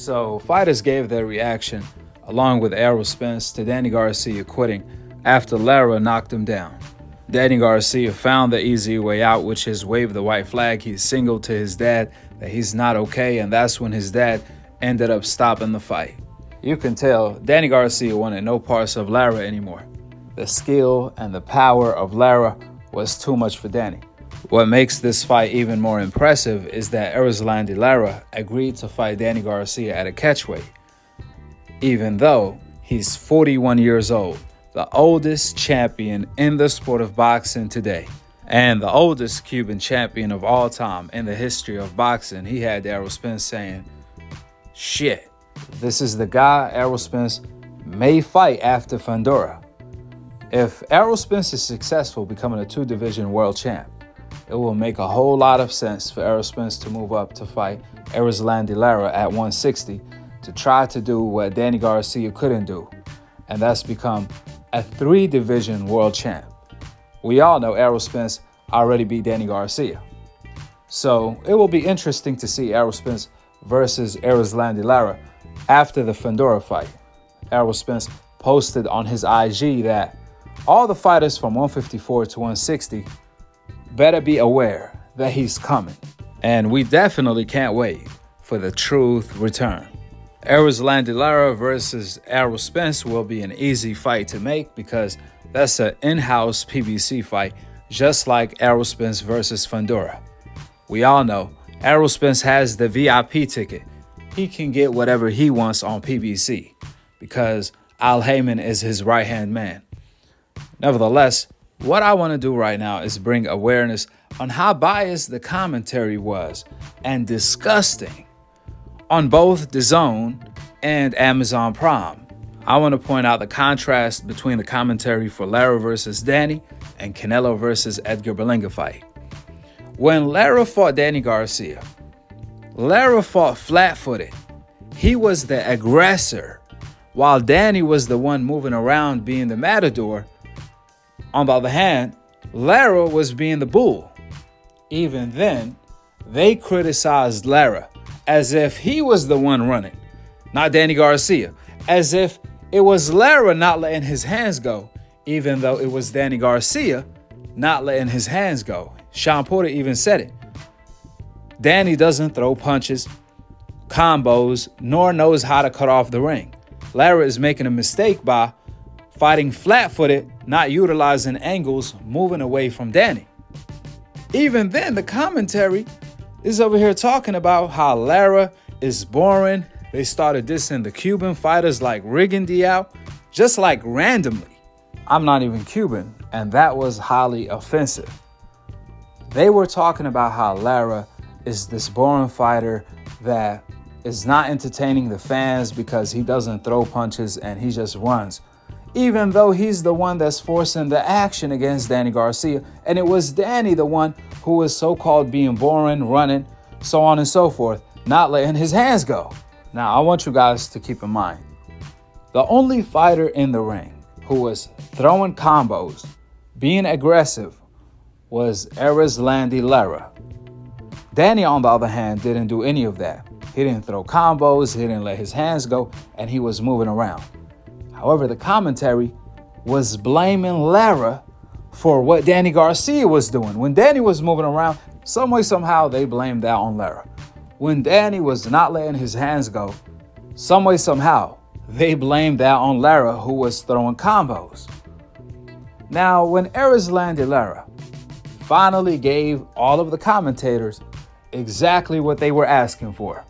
So fighters gave their reaction, along with Errol Spence, to Danny Garcia quitting after Lara knocked him down. Danny Garcia found the easy way out, which is wave the white flag. He signaled to his dad that he's not okay, and that's when his dad ended up stopping the fight. You can tell Danny Garcia wanted no parts of Lara anymore. The skill and the power of Lara was too much for Danny. What makes this fight even more impressive is that Erislandy Lara agreed to fight Danny Garcia at a catchweight, even though he's 41 years old, the oldest champion in the sport of boxing today, and the oldest Cuban champion of all time in the history of boxing. He had Errol Spence saying, "Shit, this is the guy Errol Spence may fight after Fundora." If Errol Spence is successful becoming a two-division world champ, it will make a whole lot of sense for Errol Spence to move up to fight Erislandy Lara at 160 to try to do what Danny Garcia couldn't do, and that's become a three-division world champ. We all know Errol Spence already beat Danny Garcia. So it will be interesting to see Errol Spence versus Erislandy Lara after the Fundora fight. Errol Spence posted on his IG that all the fighters from 154 to 160 better be aware that he's coming. And we definitely can't wait for the truth return. Erislandy Lara versus Errol Spence will be an easy fight to make because that's an in-house PBC fight, just like Errol Spence versus Fundora. We all know Errol Spence has the VIP ticket. He can get whatever he wants on PBC because Al Heyman is his right-hand man. Nevertheless, what I want to do right now is bring awareness on how biased the commentary was and disgusting on both DAZN and Amazon Prime. I want to point out the contrast between the commentary for Lara versus Danny and Canelo versus Edgar Berlanga fight. When Lara fought Danny Garcia, Lara fought flat-footed. He was the aggressor, while Danny was the one moving around being the matador. On the other hand, Lara was being the bull. Even then, they criticized Lara as if he was the one running, not Danny Garcia, as if it was Lara not letting his hands go, even though it was Danny Garcia not letting his hands go. Sean Porter even said it. Danny doesn't throw punches, combos, nor knows how to cut off the ring. Lara is making a mistake by fighting flat-footed, not utilizing angles, moving away from Danny. Even then, the commentary is over here talking about how Lara is boring. They started dissing the Cuban fighters like Rigondeaux, just like randomly. I'm not even Cuban, and that was highly offensive. They were talking about how Lara is this boring fighter that is not entertaining the fans because he doesn't throw punches and he just runs, even though he's the one that's forcing the action against Danny Garcia. And it was Danny the one who was so-called being boring, running, so on and so forth, not letting his hands go. Now, I want you guys to keep in mind, the only fighter in the ring who was throwing combos, being aggressive, was Erislandy Lara. Danny, on the other hand, didn't do any of that. He didn't throw combos, he didn't let his hands go, and he was moving around. However, the commentary was blaming Lara for what Danny Garcia was doing. When Danny was moving around, some way, somehow, they blamed that on Lara. When Danny was not letting his hands go, some way, somehow, they blamed that on Lara, who was throwing combos. Now, when Erislandy Lara finally gave all of the commentators exactly what they were asking for,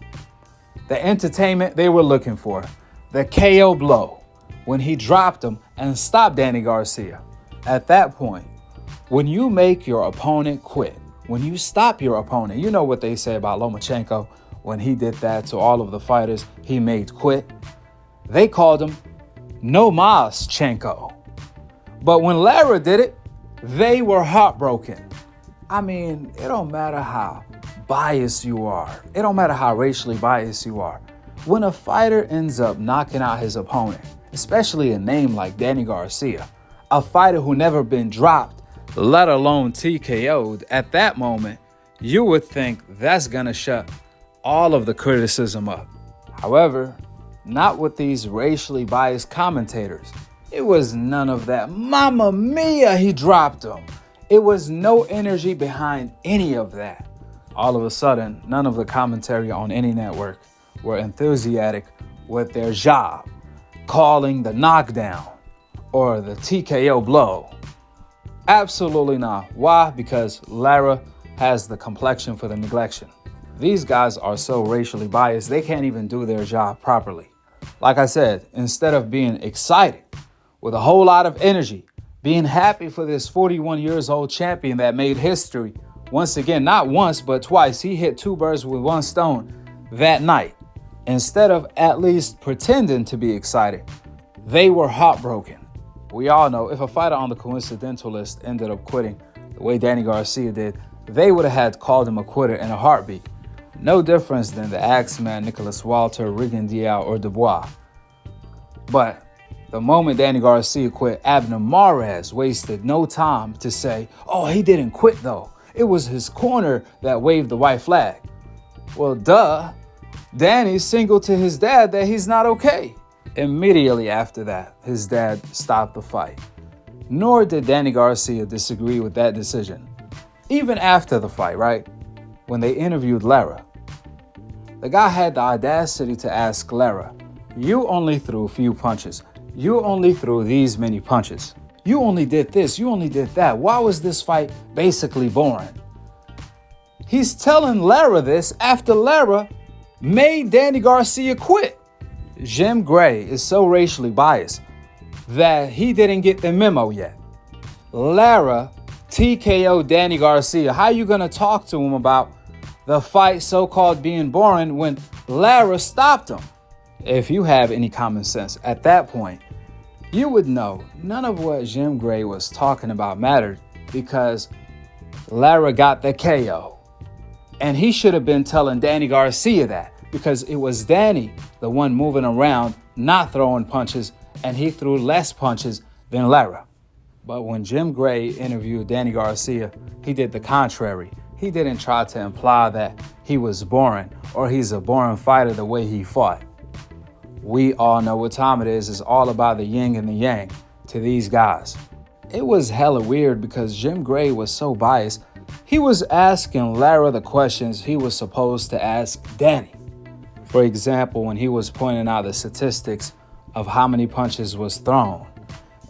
the entertainment they were looking for, the KO blow, when he dropped him and stopped Danny Garcia. At that point, when you make your opponent quit, when you stop your opponent, you know what they say about Lomachenko when he did that to all of the fighters he made quit. They called him No Mas Chenko. But when Lara did it, they were heartbroken. I mean, it don't matter how biased you are. It don't matter how racially biased you are. When a fighter ends up knocking out his opponent, especially a name like Danny Garcia, a fighter who never been dropped, let alone TKO'd, at that moment, you would think that's gonna shut all of the criticism up. However, not with these racially biased commentators. It was none of that. Mamma mia, he dropped him. It was no energy behind any of that. All of a sudden, none of the commentary on any network were enthusiastic with their job, calling the knockdown or the TKO blow. Absolutely not. Why? Because Lara has the complexion for the neglection. These guys are so racially biased, they can't even do their job properly. Like I said, instead of being excited with a whole lot of energy, being happy for this 41 years old champion that made history, once again, not once, but twice, he hit two birds with one stone that night. Instead of at least pretending to be excited, they were heartbroken. We all know if a fighter on the coincidental list ended up quitting the way Danny Garcia did, they would have had called him a quitter in a heartbeat. No difference than the Axeman, Nicholas Walter, Rigondeaux, or Dubois. But the moment Danny Garcia quit, Abner Mares wasted no time to say, oh, he didn't quit though. It was his corner that waved the white flag. Well, duh. Danny signaled to his dad that he's not okay. Immediately after that, his dad stopped the fight. Nor did Danny Garcia disagree with that decision. Even after the fight, right? When they interviewed Lara, the guy had the audacity to ask Lara, you only threw a few punches. You only threw these many punches. You only did this. You only did that. Why was this fight basically boring? He's telling Lara this after Lara made Danny Garcia quit. Jim Gray is so racially biased that he didn't get the memo yet. Lara TKO Danny Garcia. How you gonna talk to him about the fight so-called being boring when Lara stopped him? If you have any common sense at that point, you would know none of what Jim Gray was talking about mattered because Lara got the KO. And he should have been telling Danny Garcia that because it was Danny, the one moving around, not throwing punches, and he threw less punches than Lara. But when Jim Gray interviewed Danny Garcia, he did the contrary. He didn't try to imply that he was boring or he's a boring fighter the way he fought. We all know what time it is. It's all about the yin and the yang to these guys. It was hella weird because Jim Gray was so biased. He was asking Lara the questions he was supposed to ask Danny. For example, when he was pointing out the statistics of how many punches was thrown.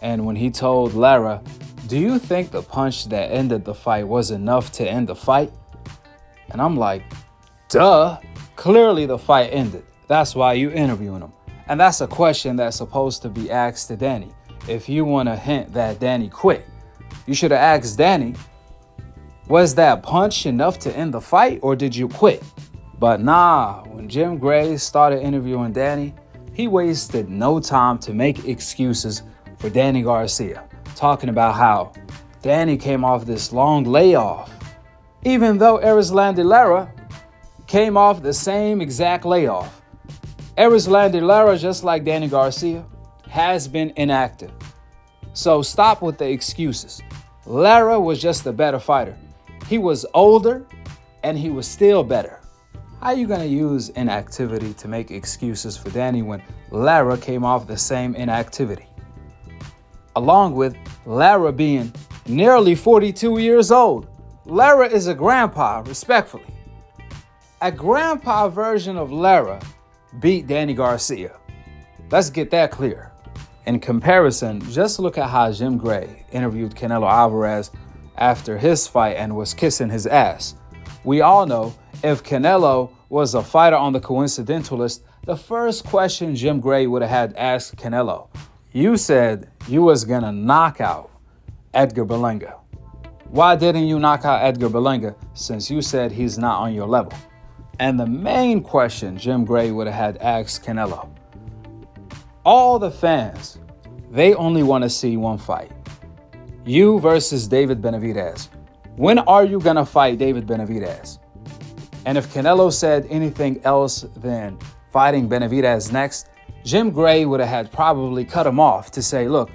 And when he told Lara, do you think the punch that ended the fight was enough to end the fight? And I'm like, duh, clearly the fight ended. That's why you interviewing him. And that's a question that's supposed to be asked to Danny. If you want to hint that Danny quit, you should have asked Danny, was that punch enough to end the fight or did you quit? But nah, when Jim Gray started interviewing Danny, he wasted no time to make excuses for Danny Garcia, talking about how Danny came off this long layoff, even though Erislandy Lara came off the same exact layoff. Erislandy Lara, just like Danny Garcia, has been inactive. So stop with the excuses. Lara was just a better fighter. He was older and he was still better. How are you going to use inactivity to make excuses for Danny when Lara came off the same inactivity? Along with Lara being nearly 42 years old. Lara is a grandpa, respectfully. A grandpa version of Lara beat Danny Garcia. Let's get that clear. In comparison, just look at how Jim Gray interviewed Canelo Alvarez after his fight and was kissing his ass. We all know if Canelo was a fighter on the coincidental list, the first question Jim Gray would have had asked Canelo, you said you was gonna knock out Edgar Berlanga. Why didn't you knock out Edgar Berlanga since you said he's not on your level? And the main question Jim Gray would have had asked Canelo, all the fans, they only want to see one fight. You versus David Benavidez. When are you going to fight David Benavidez? And if Canelo said anything else than fighting Benavidez next, Jim Gray would have had probably cut him off to say, look,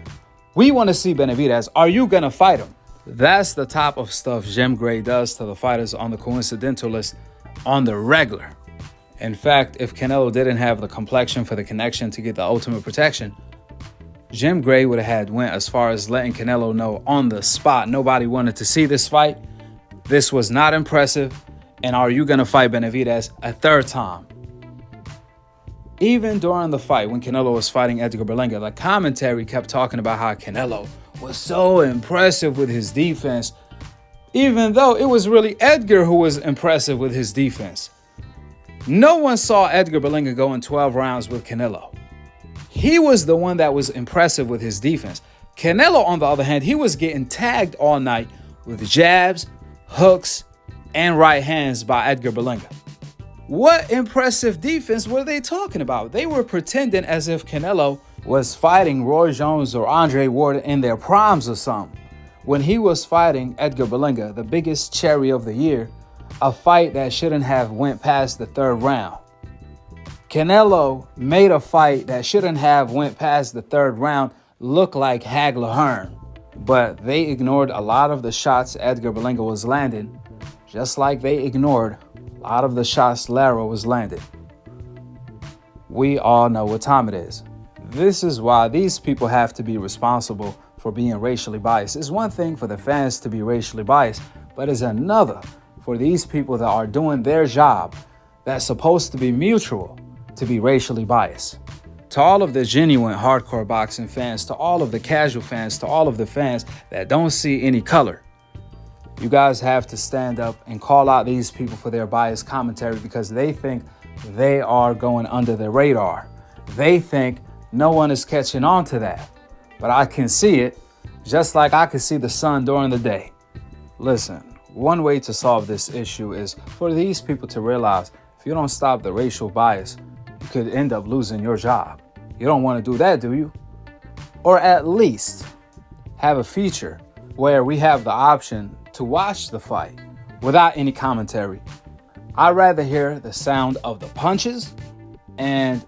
we want to see Benavidez. Are you going to fight him? That's the type of stuff Jim Gray does to the fighters on the coincidental list on the regular. In fact, if Canelo didn't have the complexion for the connection to get the ultimate protection, Jim Gray would have had went as far as letting Canelo know on the spot nobody wanted to see this fight. This was not impressive. And are you going to fight Benavidez a third time? Even during the fight, when Canelo was fighting Edgar Berlanga, the commentary kept talking about how Canelo was so impressive with his defense, even though it was really Edgar who was impressive with his defense. No one saw Edgar Berlanga go in 12 rounds with Canelo. He was the one that was impressive with his defense. Canelo, on the other hand, he was getting tagged all night with jabs, hooks, and right hands by Edgar Berlanga. What impressive defense were they talking about? They were pretending as if Canelo was fighting Roy Jones or Andre Ward in their primes or something, when he was fighting Edgar Berlanga, the biggest cherry of the year, a fight that shouldn't have went past the third round. Canelo made a fight that shouldn't have went past the third round look like Hagler Hearn, but they ignored a lot of the shots Edgar Berlanga was landing, just like they ignored a lot of the shots Lara was landing. We all know what time it is. This is why these people have to be responsible for being racially biased. It's one thing for the fans to be racially biased, but it's another for these people that are doing their job that's supposed to be mutual to be racially biased. To all of the genuine hardcore boxing fans, to all of the casual fans, to all of the fans that don't see any color, you guys have to stand up and call out these people for their biased commentary, because they think they are going under the radar. They think no one is catching on to that. But I can see it, just like I can see the sun during the day. Listen, one way to solve this issue is for these people to realize if you don't stop the racial bias, you could end up losing your job. You don't want to do that, do you? Or at least have a feature where we have the option to watch the fight without any commentary. I'd rather hear the sound of the punches and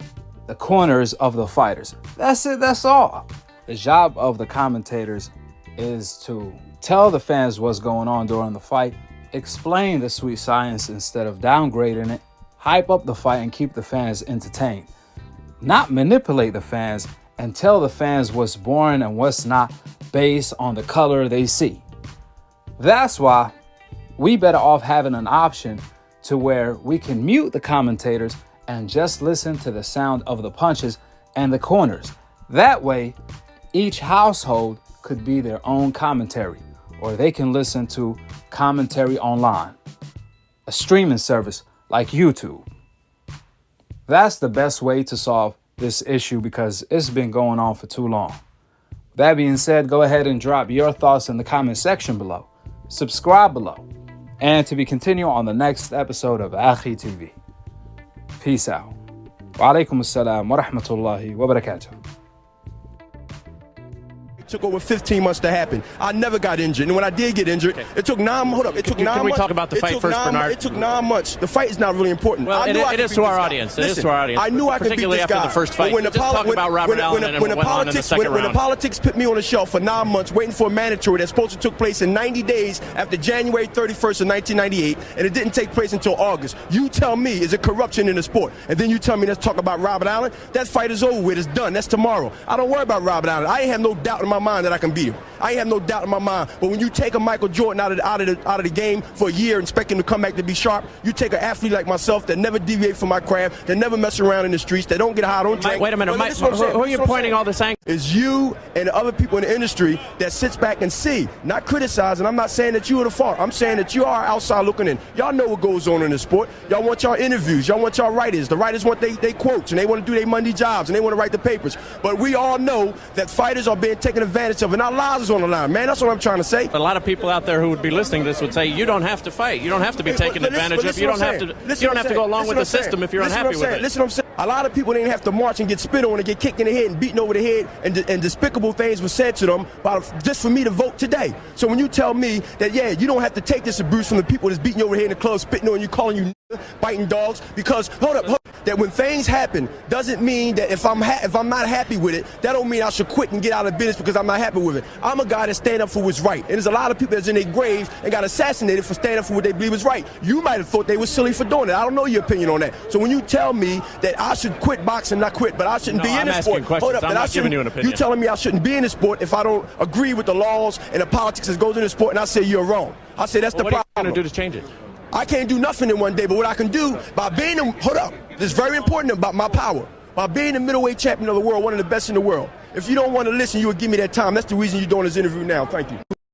the corners of the fighters. That's it, that's all. The job of the commentators is to tell the fans what's going on during the fight, explain the sweet science instead of downgrading it, hype up the fight and keep the fans entertained. Not manipulate the fans and tell the fans what's boring and what's not based on the color they see. That's why we better off having an option to where we can mute the commentators and just listen to the sound of the punches and the corners. That way, each household could be their own commentary, or they can listen to commentary online, a streaming service like YouTube. That's the best way to solve this issue because it's been going on for too long. That being said, go ahead and drop your thoughts in the comment section below. Subscribe below. And to be continued on the next episode of Akhi TV. Peace out. Wa alaikum assalam wa rahmatullahi wa barakatuh. It took over 15 months to happen. I never got injured, and when I did get injured, it took 9 months. Hold up, it took 9 months. Can we talk about the fight first, Bernard? It took 9 months. The fight is not really important. Well, it is to our audience. It is to our audience. I knew I could beat this guy. Particularly after the first fight. Just talk about Robert Allen and what went on in the second round. When the politics put me on the shelf for 9 months waiting for a mandatory that's supposed to took place in 90 days after January 31st of 1998, and it didn't take place until August. You tell me, is it corruption in the sport? And then you tell me, let's talk about Robert Allen. That fight is over with. It's done. That's tomorrow. I don't worry about Robert Allen. I ain't have no doubt in my mind that I can beat him. I ain't have no doubt in my mind. But when you take a Michael Jordan out of the game for a year and expect him to come back to be sharp, you take an athlete like myself that never deviate from my craft, that never mess around in the streets, that don't get high, don't drink. Wait a minute, Mike, who are you pointing all this anger? It's you and the other people in the industry that sits back and see, not criticize. And I'm not saying that you are the fault. I'm saying that you are outside looking in. Y'all know what goes on in the sport. Y'all want y'all interviews. Y'all want y'all writers. The writers want they quotes, and they want to do their Monday jobs, and they want to write the papers. But we all know that fighters are being taken advantage of, and our lives is on the line, man. That's what I'm trying to say. A lot of people out there who would be listening to this would say, you don't have to fight. You don't have to be taken advantage of. You don't have to go along with the system if you're unhappy with it. Listen what I'm saying. A lot of people didn't have to march and get spit on and get kicked in the head and beaten over the head, and despicable things were said to them just for me to vote today. So when you tell me that, yeah, you don't have to take this abuse from the people that's beating you over the head in the club, spitting on you, calling you biting dogs, because hold up, that when things happen doesn't mean that if I'm not happy with it, that don't mean I should quit and get out of business because I'm not happy with it. I'm a guy that stand up for what's right, and there's a lot of people that's in their grave and got assassinated for standing up for what they believe is right. You might have thought they were silly for doing it. I don't know your opinion on that. So when you tell me that I should quit boxing, not quit, but I shouldn't be in the sport. Hold up, I'm not giving you an opinion. You telling me I shouldn't be in the sport if I don't agree with the laws and the politics that goes in the sport, and I say you're wrong. I say that's the problem. What are you going to do to change it? I can't do nothing in one day, but what I can do by being, hold up, this is very important about my power. By being the middleweight champion of the world, one of the best in the world. If you don't want to listen, you would give me that time. That's the reason you're doing this interview now. Thank you.